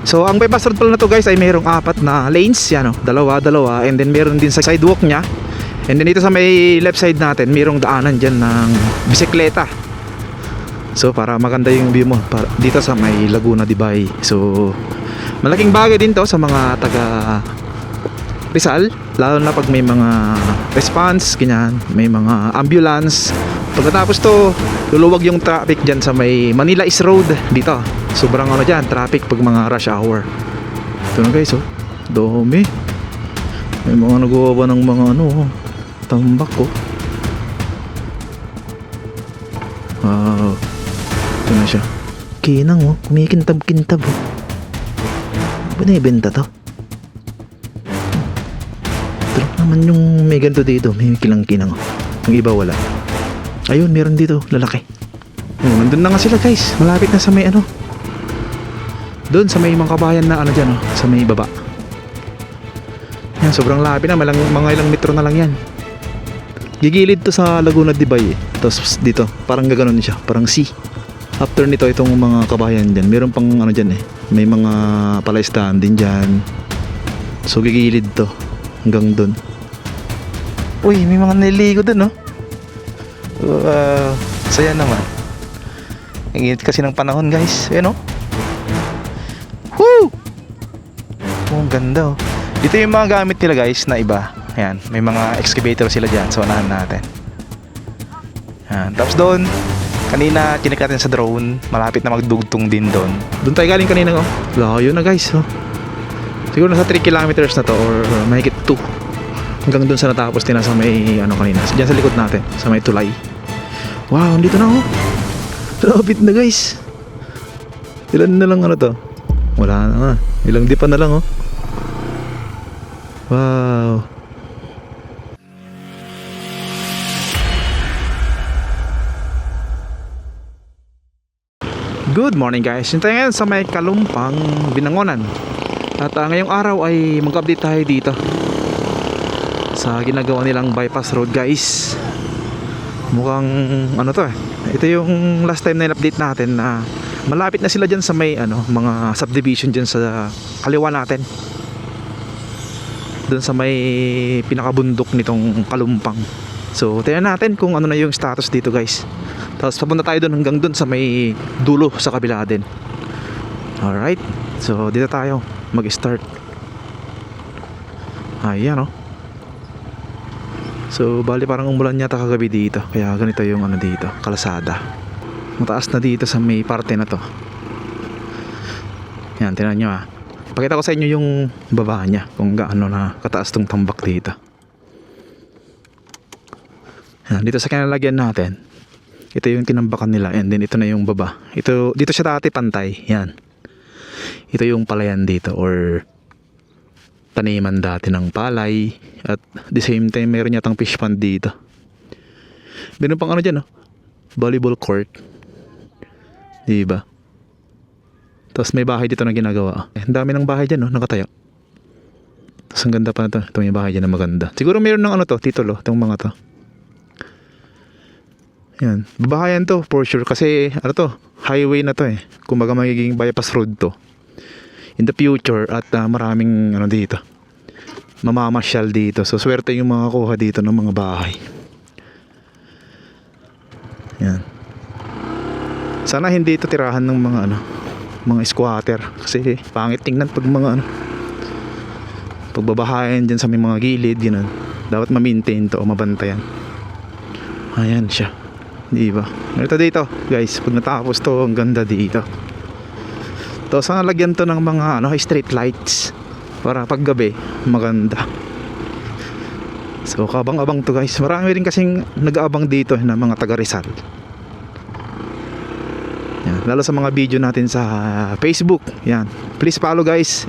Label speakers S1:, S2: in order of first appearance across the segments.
S1: So ang bypass road pala na to guys ay mayroong 4 na lanes, yan oh, dalawa, and then meron din sa sidewalk nya. And then dito sa may left side natin, mayroong daanan dyan ng bisikleta. So para maganda yung view mo dito sa may Laguna de Bay. So malaking bagay din to sa mga taga Rizal, lalo na pag may mga response, ganyan, may mga ambulance. Pagkatapos to, luluwag yung traffic dyan sa may Manila East Road dito. Sobrang ano dyan, traffic pag mga rush hour. Ito na guys, oh, dami. May mga nagawa ng mga ano, tambak ko. Wow, ito na siya. Kinang oh, kumikintab-kintab oh. Binibenta to. Ito naman yung may ganito dito, may kilang-kinang oh. Yung iba wala. Ayun, meron dito, lalaki. Oh, nandun na nga sila guys, malapit na sa may ano, doon sa may mga kabayan na ano dyan oh, sa may baba. Yan, sobrang lapit na, mga ilang metro na lang yan. Gigilid to sa Laguna de Bay eh. Tapos dito, parang gaganon siya, parang sea. After nito, itong mga kabayan dyan, meron pang ano dyan eh, may mga palaistaan din dyan. So gigilid to hanggang doon. Uy, may mga naliligo doon oh. Wow, saya naman. Ang init kasi ng panahon guys, ayan oh. Woo! Oh, ang ganda oh. Dito yung mga gamit nila guys na iba. Ayan, may mga excavator sila dyan. So, unahan natin. Ayan, tapos doon, kanina chinek natin sa drone. Malapit na magdugtong din doon. Doon tayo galing kanina oh. Layo na guys oh. Siguro nasa 3 kilometers na to or mahigit 2. Hanggang doon sa natapos din na sa may ano kanina. Diyan sa likod natin, sa may tulay. Wow, dito na oh. Lapit na guys. Ilan na lang ano to? Wala na nga. Ilang di pa na lang oh. Wow. Good morning guys. Hintayin ngayon sa may Kalumpang, Binangonan. At ngayong araw ay mag-update tayo dito sa ginagawa nilang bypass road guys. Mukhang ano to eh. Ito yung last time na update natin na malapit na sila dyan sa may ano, mga subdivision dyan sa kaliwa natin. Doon sa may pinakabundok nitong Kalumpang. So tingnan natin kung ano na yung status dito guys. Tapos papunta tayo doon hanggang doon sa may dulo sa kabila din. Alright, so dito tayo mag-start. Ayan oh. So bali parang umulan yata kagabi dito, kaya ganito yung ano dito, kalsada. Mataas na dito sa may parte na to. Yan, tingnan nyo ah. Pakita ko sa inyo yung baba nya, kung gaano na kataas tong tambak dito. Yan, dito sa kinalagyan natin, ito yung tinambakan nila, and then ito na yung baba. Ito, dito siya dati pantay, yan. Ito yung palayan dito or taniman dati ng palay. At the same time meron yatang fish pond dito. Meron pang ano dyan oh, volleyball court, diba? Tapos may bahay dito na ginagawa. Ang dami ng bahay dyan oh, nakatayo. Tapos ang ganda pa na to. Ito may bahay dyan na maganda. Siguro meron ng ano to, titulo, itong mga to. Yan, babahayan to for sure. Kasi ano to, highway na to eh. Kumbaga magiging bypass road to in the future. At maraming ano dito, mamamasyal dito. So swerte yung mga kuha dito ng mga bahay. Yan. Sana hindi ito tirahan ng mga ano, mga squatter. Kasi pangit tingnan pag mga ano, pagbabahayan dyan sa may mga gilid, yun. Dapat ma-maintain to o mabantayan. Ayan siya, diba? Ito dito guys, pag natapos to, ang ganda dito. To, sana lagyan to ng mga ano, street lights para pag gabi maganda. So kabang-abang to guys. Marami rin kasing nag-aabang dito na mga taga Rizal. Yan, lalo sa mga video natin sa Facebook. Yan, please follow guys.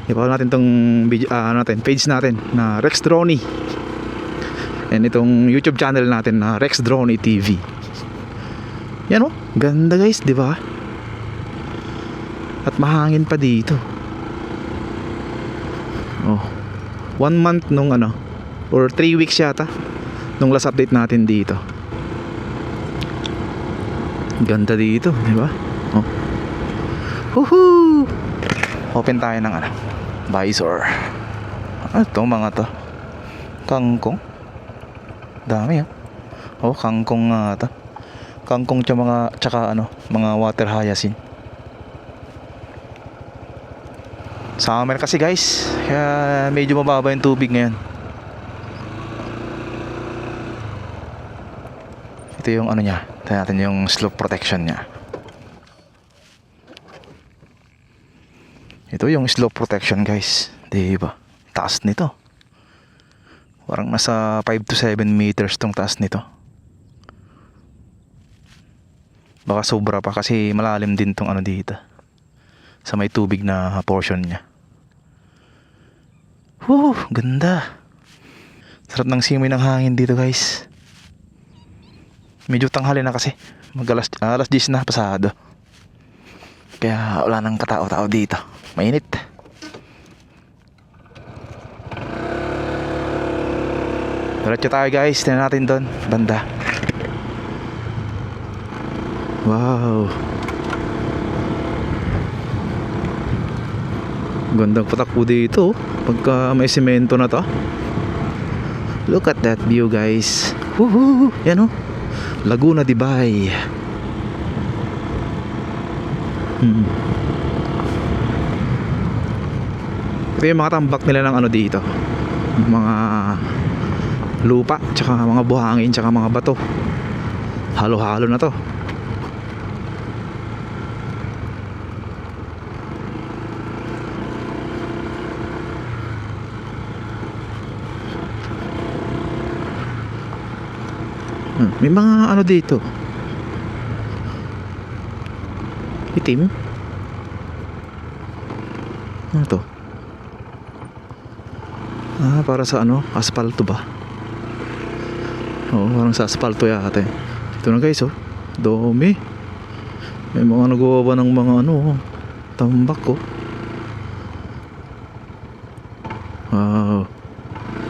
S1: I-follow natin tong video, natin, page natin na Rex Droney. And itong YouTube channel natin na Rex Droney TV. Yan oh, ganda guys, di ba? At mahangin pa dito. Oh, 1 month nung ano, or 3 weeks yata nung last update natin dito. Ganda dito, di ba? Oh. Woohoo! Open tayo ng ano, visor. Ano to mga to? Kangkong? Dami oh. Kangkong nga to. Kangkong tsaka ano, mga water hyacinth. Summer kasi guys, kaya medyo mababa yung tubig ngayon. Ito yung ano niya, tingnan natin yung slope protection niya. Ito yung slope protection guys, diba? Taas nito. Parang nasa 5 to 7 meters tong taas nito. Baka sobra pa kasi malalim din tong ano dito, sa may tubig na portion niya. Ganda. Sarap ng simoy ng hangin dito guys. Medyo tanghali na kasi. Alas 10 na pasado. Kaya wala nang katao-tao dito. Mainit. Diretso tayo guys. Tingnan natin doon. Banda. Wow. Gandang patakbo dito. Pagka may semento na to. Look at that view guys. Woohoo. Yan oh. Laguna de Bay. Ito yung mga tambak nila ng ano dito, mga lupa, tsaka mga buhangin, tsaka mga bato. Halo-halo na to. May mga ano dito, itim. Ano to? Para sa ano, asfalto ba? Oo, parang sa asfalto yata. Ito na guys, oh. Dami. May mga nagawa ng mga ano, tambak, oh. Wow.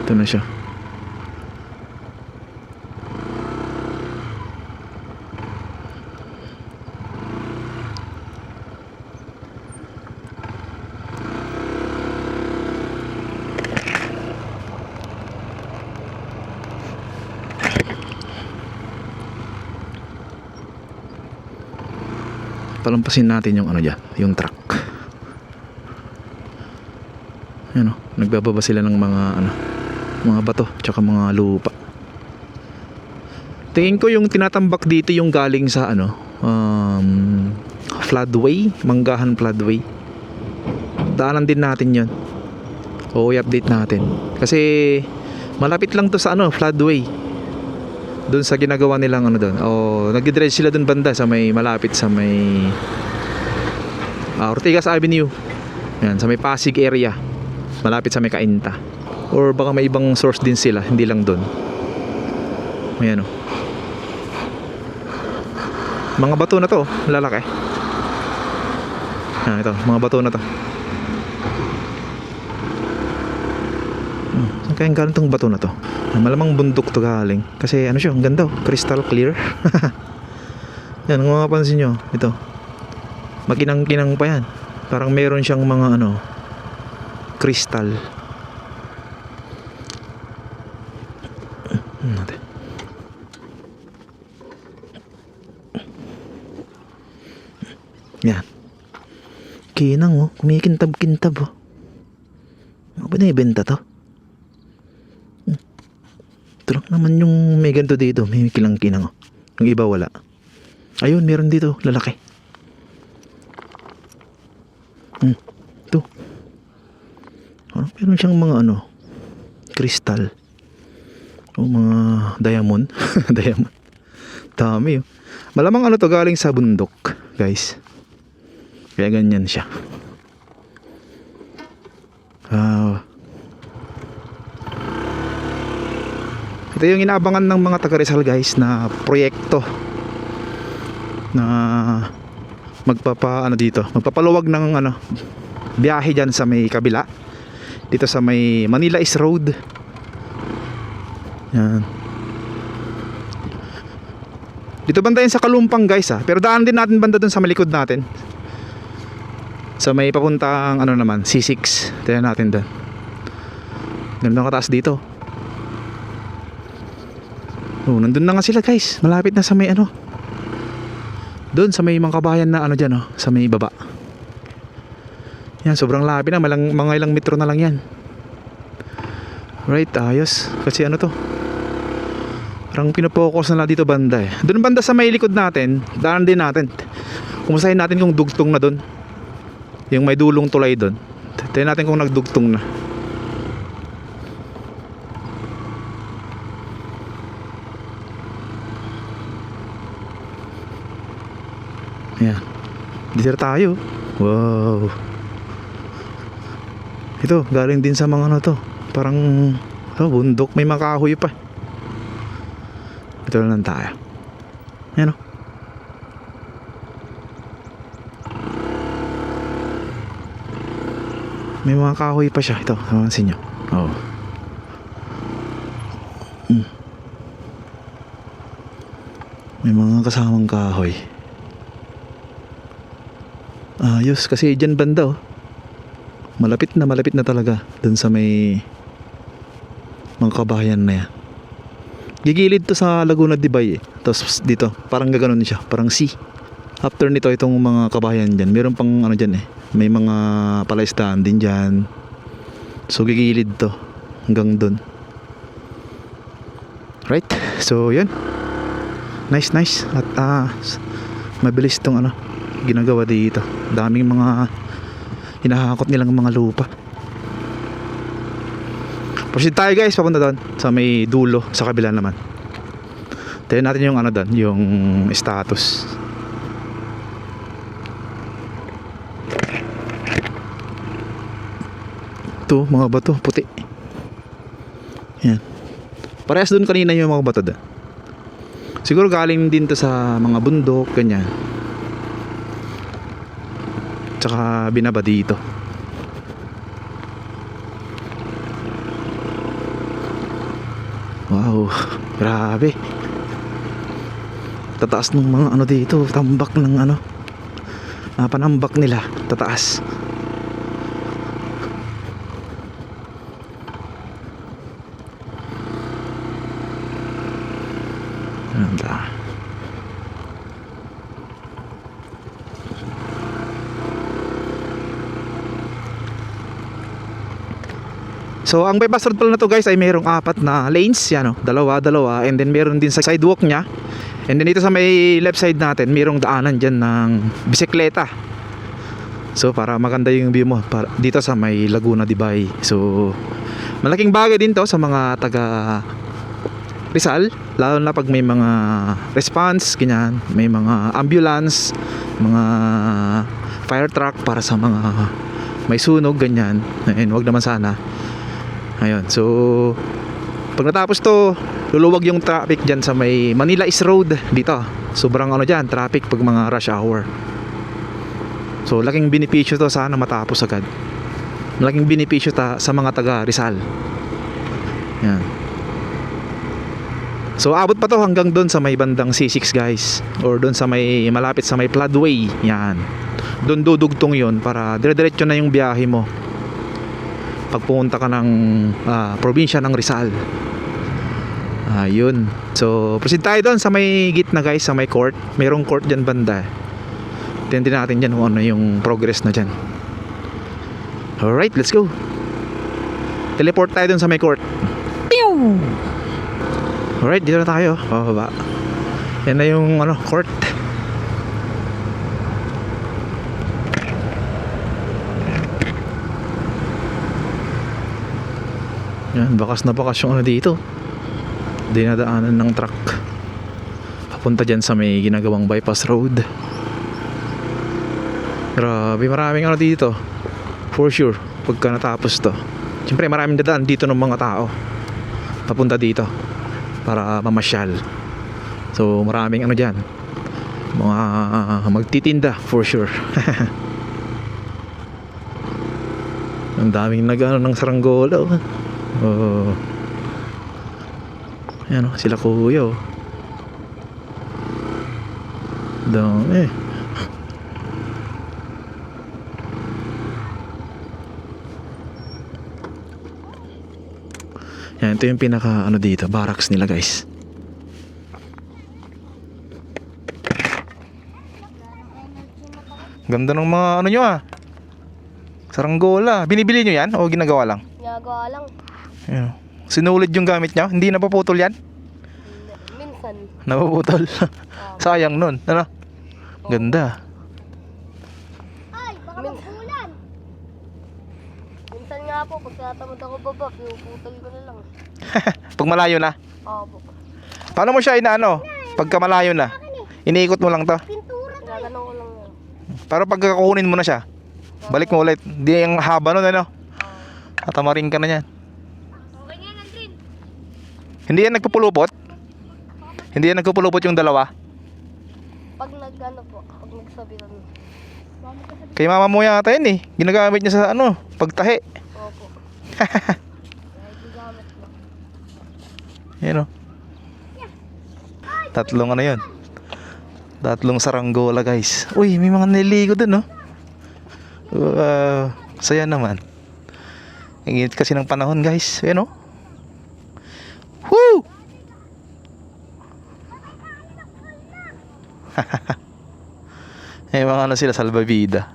S1: Ito na siya. Palampasin natin yung ano dyan, yung truck. Yan o, nagbababa sila ng mga ano, mga bato tsaka mga lupa. Tingin ko yung tinatambak dito yung galing sa ano, floodway, Manggahan floodway. Daanan din natin yun. O i-update natin. Kasi malapit lang to sa ano, floodway. Doon sa ginagawa nilang ano doon. Nagdi-dredge sila doon banda sa may malapit sa may Ortigas Avenue. Yan, sa may Pasig area. Malapit sa may Cainta. Or baka may ibang source din sila, hindi lang doon. Ayan oh. Mga bato na to, lalaki. Ito, mga bato na to. Saan kaya galing tong bato na to? Malamang bundok to galing. Kasi ano siya, ang ganda oh, crystal clear. Yan, kung mapapansin nyo, ito. Makinang-kinang pa yan. Parang meron siyang mga ano, crystal. Natin. Yan. Kinang oh, kumikintab-kintab oh. Ano ba na ibenta to? Ito lang naman yung may ganito dito, may kilang-kinang oh. Yung iba wala. Ayun, meron dito, lalaki. Ito. Meron siyang mga ano, crystal. O mga diamond. Diamond. Dami oh. Malamang ano to, galing sa bundok, guys. Kaya ganyan siya. Ito yung inaabangan ng mga taga Rizal guys na proyekto na magpapaluwag ng ano, biyahe dyan sa may kabila, dito sa may Manila East Road. Yan. Dito banda yun sa Kalumpang guys pero daan din natin banda dun sa malikod natin. Sa may papuntang ano naman, C6. Tignan natin doon. Ganda kataas dito. Oh, nandun na nga sila guys. Malapit na sa may ano. Doon sa may mga kabayan na ano dyan, oh, sa may baba. Yan, sobrang lapit na. Mga ilang metro na lang yan. Right, ayos. Kasi ano to, parang pinopokus na lang dito banda eh. Doon banda sa may likod natin, daan din natin. Kumustahin natin kung dugtong na doon. Yung may dulong tulay doon. Tignan natin kung nagdugtong na. Ayan. Dito tayo. Wow. Ito, galing din sa mga ano to. Parang bundok. May mga kahoy pa. Ito lang tayo. Ayan o. May mga kahoy pa siya. Ito, namansin nyo. Oh. May mga kasamang kahoy. Ayos, kasi dyan banda oh. Malapit na talaga dun sa may mga kabahayan na yan. Gigilid to sa Laguna de Bay eh. Tapos dito, parang gaganon siya. Parang sea. After nito, itong mga kabahayan dyan, meron pang ano dyan eh. May mga palaistaan din dyan. So gigilid to hanggang dun. Right? So yun. Nice. At mabilis tong ano ginagawa dito. Daming mga hinahakot nilang mga lupa. Proceed tayo guys, papunta doon sa may dulo, sa kabila naman. Tignan natin yung ano doon, yung status. Ito, mga bato, puti. Yan. Parehas doon kanina yung mga bato doon. Siguro galing din to sa mga bundok, ganyan. Tsaka binaba dito. Wow, grabe. Tataas ng mga ano dito, tambak ng ano. Panambak nila, tataas. Ganda. So ang bypass road pala na to guys ay mayroong 4 na lanes, yan oh, dalawa, and then meron din sa sidewalk nya. And then dito sa may left side natin, mayroong daanan dyan ng bisikleta. So para maganda yung view mo dito sa may Laguna de Bay. So malaking bagay din to sa mga taga Rizal, lalo na pag may mga response, ganyan, may mga ambulance, mga fire truck para sa mga may sunog, ganyan. And wag naman sana. Ayun, so pag natapos to, luluwag yung traffic dyan sa may Manila East Road dito. Sobrang ano dyan, traffic pag mga rush hour. So laking benepisyo to, sana matapos agad. Malaking benepisyo sa mga taga Rizal. Yan. So abot pa to hanggang doon sa may bandang C6 guys, or doon sa may malapit sa may floodway. Yan. Doon dudugtong yon para dire-diretso na yung biyahe mo pag pumunta ka ng probinsya ng Rizal. Ayun. So proceed tayo doon sa may gitna guys, sa may court. Merong court dyan banda. Tingnan natin dyan kung ano yung progress na dyan. Alright, let's go. Teleport tayo doon sa may court. Pew! Alright, dito na tayo. Pababa. Yan na yung ano, court. Yan, bakas na bakas yung ano dito. Dinadaanan ng truck papunta dyan sa may ginagawang bypass road. Grabe, maraming ano dito. For sure, pagka natapos to. Siyempre maraming dadaan dito ng mga tao papunta dito para mamasyal. So maraming ano dyan, mga magtitinda for sure. Ang daming nag-ano ng saranggola. Oh. Ayan o, sila kuya o. Yan, ito yung pinaka ano dito, barracks nila guys. Ganda ng mga ano nyo ah. Saranggola. Binibili nyo yan o ginagawa lang?
S2: Ginagawa lang.
S1: Yan. Sinulid yung gamit nyo? Hindi napaputol yan?
S2: Minsan.
S1: Napaputol. Sayang nun. Ano? Ganda.
S2: Ay, baka magpulan. Minsan nga po, pag tatamad ako baba, pinuputol ko na lang.
S1: Pag malayo na?
S2: Opo.
S1: Paano mo siya inaano? Pagka malayo na? Iniikot mo lang to?
S2: Ginaganon ko lang yan.
S1: Para pagka kukunin mo na siya, balik mo ulit. Di yung haba nun ano? Tatamarin ka na yan.
S2: Okay nga, Aldrin.
S1: Hindi yan nagpupulupot? Hindi yan nagpupulupot yung dalawa?
S2: Pag nag-ano po, pag nagsabitan.
S1: Kay mama mo yata yun eh. Ginagamit niya sa ano, pagtahi.
S2: Opo. Ay, gigamit mo.
S1: Yan o. Tatlong ano yun. Tatlong saranggola guys. Uy, may mga nililigo dun no. Saya naman. Ang init kasi ng panahon guys. Yan o. Woo! May mga ano sila, salbabida.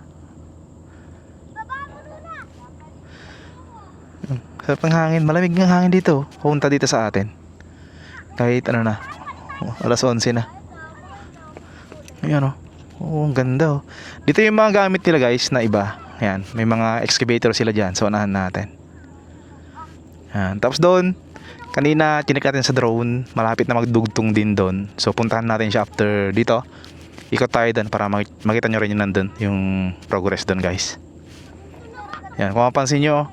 S1: Sarap ng hangin. Malamig ng hangin dito. Pupunta dito sa atin. Kahit ano na. Alas 11 na. Ayan o. Oh, ang ganda oh. Dito yung mga gamit nila guys na iba. Ayan. May mga excavator sila dyan. So unahan natin. Ayan. Tapos doon, kanina chinek natin sa drone. Malapit na magdugtong din doon. So puntahan natin siya after dito. Ikot tayo doon para makita nyo rin yung nandun. Yung progress doon guys. Ayan. Kung mapansin nyo,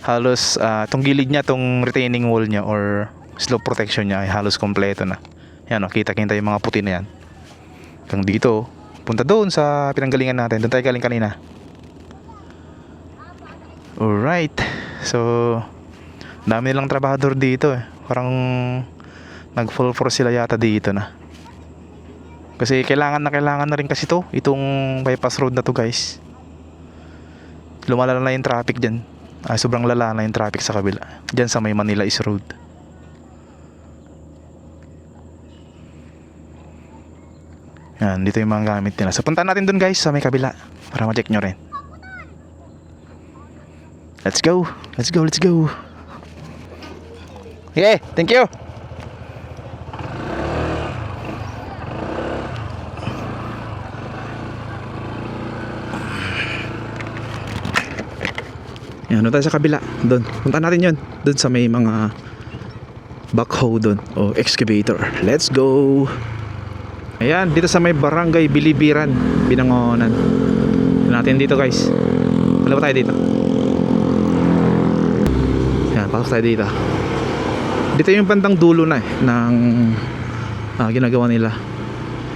S1: halos itong gilid niya, itong retaining wall niya or slope protection niya ay halos kompleto na. Yan o, kita-kita yung mga puti na yan. Hanggang dito, punta doon sa pinanggalingan natin. Doon tayo galing kanina. Alright. So, dami nilang trabahador dito eh. Parang nag full force sila yata dito na. Kasi kailangan na rin kasi to. Itong bypass road na to guys. Lumalala na yung traffic dyan. Sobrang lala na yung traffic sa kabila. Dyan sa may Manila East Road. Yan, dito yung mga gamit nila. So punta natin dun guys sa may kabila para ma-check nyo rin. Let's go. Let's go, let's go. Okay, thank you. Yan, doon tayo sa kabila. Doon. Punta natin yun. Doon sa may mga backhoe doon. O excavator. Let's go. Ayan, dito sa may barangay Bilibiran, Binangonan. Natin dito guys. Wala ba tayo dito? Ayan, pasok tayo dito. Dito yung bandang dulo na eh ng ginagawa nila.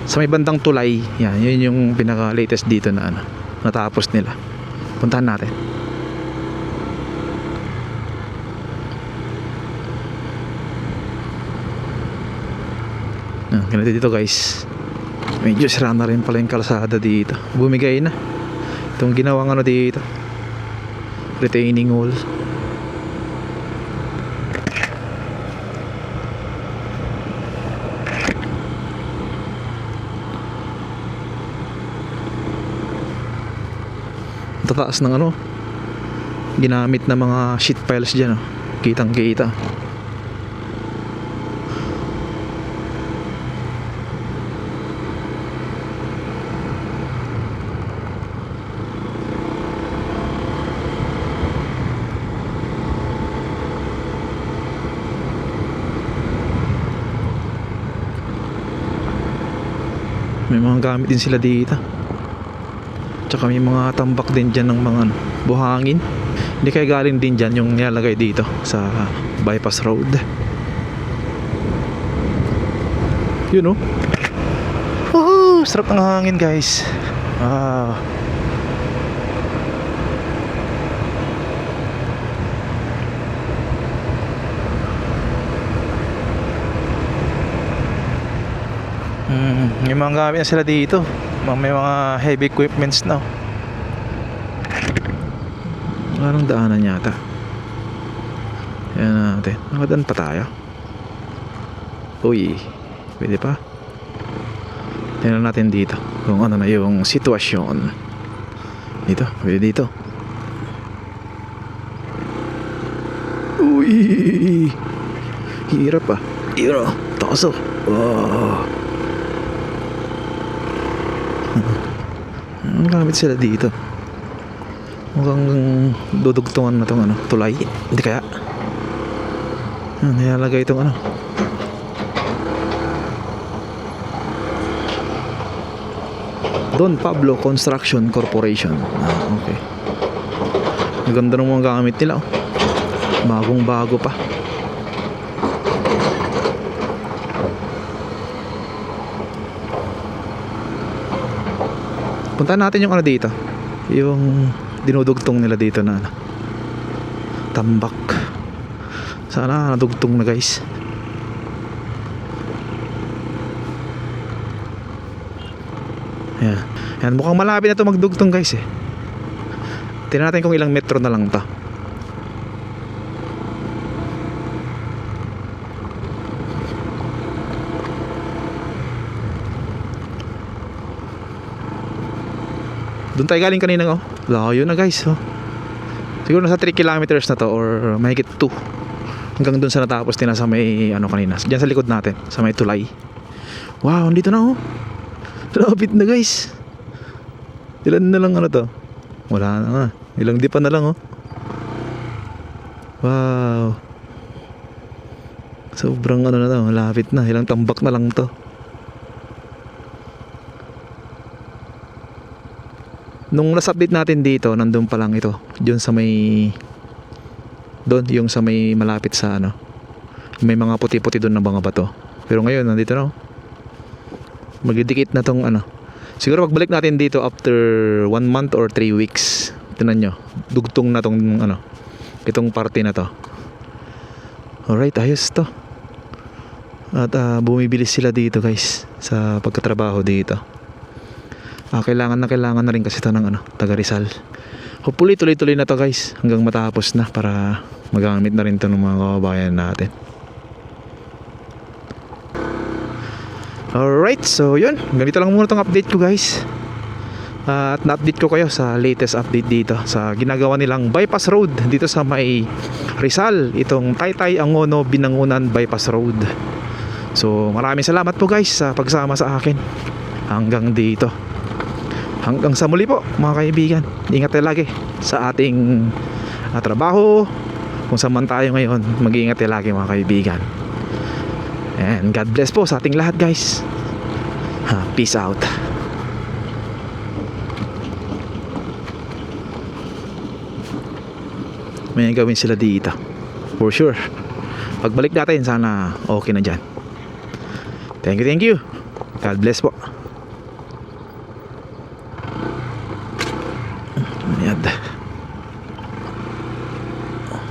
S1: Sa may bandang tulay. Yan, yun yung pinaka latest dito na ano, natapos nila. Puntahan natin. Ganito dito guys. Medyo sira na rin pala yung kalsada dito. Bumigay na. Itong ginawang ano dito, retaining wall. Tataas ng ano, ginamit na mga sheet piles dyan oh. Kitang kita. May mga gamit din sila dito. Tsaka may mga tambak din dyan ng mga buhangin. Hindi kaya galing din dyan yung nilalagay dito sa bypass road. Yun oh. Woohoo! Sarap ng hangin guys. May mga gamit na sila dito. May mga heavy equipments na. Anong daanan yata? Ayan natin. Nakadaan pa tayo. Uy, pwede pa. Tingnan natin dito kung ano na yung sitwasyon. Dito, pwede dito. Uy, hirap ah. Hirap, taas oh. Wow. Ang gamit sila dito. Mukhang dudugtungan na tong ano, tulay. Hindi kaya. Nilalagay itong ano. Don Pablo Construction Corporation. Okay. Ang ganda ng mga gamit nila oh. Bagong bago pa. Puntahan natin yung ano dito. Yung dinudugtong nila dito na ano, tambak. Sana nadugtong na guys. Ayan. Ayan, mukhang malapit na ito magdugtong guys eh. Tingnan natin kung ilang metro na lang to. Doon tayo galing kanina oh. Layo na guys oh. Siguro nasa 3 kilometers na to or mahigit 2. Hanggang doon sa natapos din sa may ano kanina. Diyan sa likod natin, sa may tulay. Wow, andito na oh. Lapit na guys. Ilan na lang ano to? Wala na nga. Ilang dipa na lang oh. Wow. Sobrang ano na to, malapit na. Ilang tambak na lang to. Nung last update natin dito, nandun pa lang ito. Diyon sa may doon, yung sa may malapit sa ano. May mga puti-puti doon na mga bato. Pero ngayon, nandito na oh. Magdidikit na tong ano. Siguro pagbalik natin dito after 1 month or 3 weeks. Tingnan nyo, dugtong na tong ano, itong parte na to. Alright, ayos to. At bumibilis sila dito guys sa pagkatrabaho dito. Kailangan na rin kasi ito ng ano, taga Rizal. Hopefully tuloy-tuloy na to guys hanggang matapos na para magamit na rin to ng mga kababayan natin. Alright, so yun, ganito lang muna tong update ko guys. At na-update ko kayo sa latest update dito sa ginagawa nilang bypass road dito sa may Rizal, itong Taytay Angono Binangunan Bypass Road. So maraming salamat po guys sa pagsama sa akin hanggang dito. Hanggang sa muli po mga kaibigan. Ingat tayo lagi sa ating trabaho. Kung saan man tayo ngayon, mag-iingat tayo lagi mga kaibigan. And God bless po sa ating lahat guys. Peace out. May gawin sila dito for sure. Pagbalik natin sana okay na dyan. Thank you. God bless po.